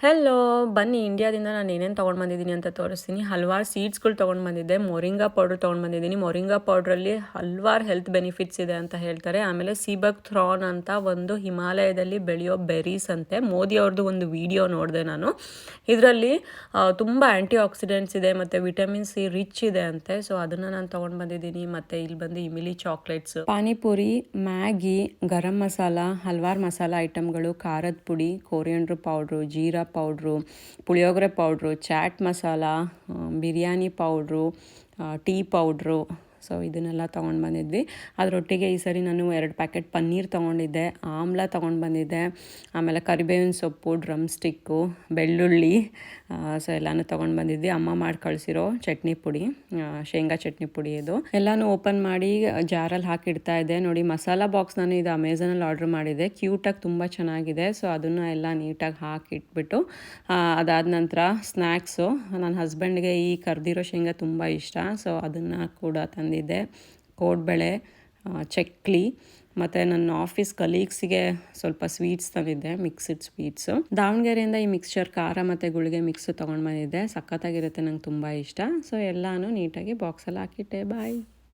Hello, ಬನ್ನಿ ಇಂಡಿಯಾದಿಂದ ನಾನು ಏನೇನು ತೊಗೊಂಡು ಬಂದಿದ್ದೀನಿ ಅಂತ ತೋರಿಸ್ತೀನಿ. ಹಲವಾರು ಸೀಡ್ಸ್ಗಳು ತೊಗೊಂಡು ಬಂದಿದ್ದೆ. ಮೊರಿಂಗಾ ಪೌಡ್ರ್ ತೊಗೊಂಡು ಬಂದಿದ್ದೀನಿ. ಮೊರಿಂಗಾ ಪೌಡ್ರಲ್ಲಿ ಹಲವಾರು ಹೆಲ್ತ್ ಬೆನಿಫಿಟ್ಸ್ ಇದೆ ಅಂತ ಹೇಳ್ತಾರೆ. ಆಮೇಲೆ ಸೀಬಕ್ ಥ್ರಾನ್ ಅಂತ ಒಂದು ಹಿಮಾಲಯದಲ್ಲಿ ಬೆಳೆಯೋ ಬೆರೀಸ್ ಅಂತೆ. ಮೋದಿ ಅವ್ರದ್ದು ಒಂದು ವಿಡಿಯೋ ನೋಡಿದೆ ನಾನು. ಇದರಲ್ಲಿ ತುಂಬ ಆ್ಯಂಟಿ ಆಕ್ಸಿಡೆಂಟ್ಸ್ ಇದೆ ಮತ್ತು ವಿಟಮಿನ್ ಸಿ ರಿಚ್ ಇದೆ ಅಂತೆ. ಸೊ ಅದನ್ನು ನಾನು ತೊಗೊಂಡು ಬಂದಿದ್ದೀನಿ. ಮತ್ತು ಇಲ್ಲಿ ಬಂದು ಇಮಿಲಿ ಚಾಕ್ಲೇಟ್ಸ್, ಪಾನಿಪುರಿ, ಮ್ಯಾಗಿ, ಗರಂ ಮಸಾಲ, ಹಲವಾರು ಮಸಾಲ ಐಟಮ್ಗಳು, ಖಾರದ ಪುಡಿ, coriander powder, jeera powder, puliyogare powder, chaat masala, biryani powder, tea powder. So ಇದನ್ನೆಲ್ಲ ತೊಗೊಂಡು ಬಂದಿದ್ವಿ. ಅದರೊಟ್ಟಿಗೆ ಈ ಸರಿ ನಾನು 2 ಪ್ಯಾಕೆಟ್ ಪನ್ನೀರ್ ತೊಗೊಂಡಿದ್ದೆ, ಆಮ್ಲ ತೊಗೊಂಡು ಬಂದಿದ್ದೆ, ಆಮೇಲೆ ಕರಿಬೇವಿನ ಸೊಪ್ಪು, ಡ್ರಮ್ ಸ್ಟಿಕ್ಕು, ಬೆಳ್ಳುಳ್ಳಿ, ಸೊ ಎಲ್ಲನೂ ತೊಗೊಂಡು ಬಂದಿದ್ವಿ. ಅಮ್ಮ ಮಾಡಿ ಕಳಿಸಿರೋ ಚಟ್ನಿ ಪುಡಿ, ಶೇಂಗಾ ಚಟ್ನಿ ಪುಡಿ ಇದು ಎಲ್ಲನೂ ಓಪನ್ ಮಾಡಿ ಜಾರಲ್ಲಿ ಹಾಕಿಡ್ತಾ ಇದ್ದೆ. ನೋಡಿ, ಮಸಾಲ ಬಾಕ್ಸ್ ನಾನು ಇದು ಅಮೆಝಾನಲ್ಲಿ ಆರ್ಡ್ರ್ ಮಾಡಿದ್ದೆ. ಕ್ಯೂಟಾಗಿ ತುಂಬ ಚೆನ್ನಾಗಿದೆ. ಸೊ ಅದನ್ನು ಎಲ್ಲ ನೀಟಾಗಿ ಹಾಕಿಟ್ಬಿಟ್ಟು ಅದಾದ ನಂತರ ಸ್ನ್ಯಾಕ್ಸು, ನನ್ನ ಹಸ್ಬೆಂಡ್ಗೆ ಈ ಕರ್ದಿರೋ ಶೇಂಗಾ ತುಂಬ ಇಷ್ಟ. ಸೊ ಅದನ್ನು ಕೂಡ ತಂದಿದ್ದೆ. ಕೋಡ್ಬಳೆ, ಚಕ್ಲಿ, ಮತ್ತು ನನ್ನ ಆಫೀಸ್ ಕಲೀಗ್ಸಿಗೆ ಸ್ವಲ್ಪ ಸ್ವೀಟ್ಸ್ ತಂದಿದ್ದೆ, ಮಿಕ್ಸ್ಡ್ ಸ್ವೀಟ್ಸು. ದಾವಣಗೆರೆಯಿಂದ ಈ ಮಿಕ್ಸ್ಚರ್ ಖಾರ ಮತ್ತು ಗುಳಿಗೆ ಮಿಕ್ಸು ತೊಗೊಂಡು ಬಂದಿದ್ದೆ. ಸಖತ್ತಾಗಿರುತ್ತೆ, ನಂಗೆ ತುಂಬ ಇಷ್ಟ. ಸೊ ಎಲ್ಲನೂ ನೀಟಾಗಿ ಬಾಕ್ಸಲ್ಲಿ ಹಾಕಿಟ್ಟೆ. ಬಾಯ್.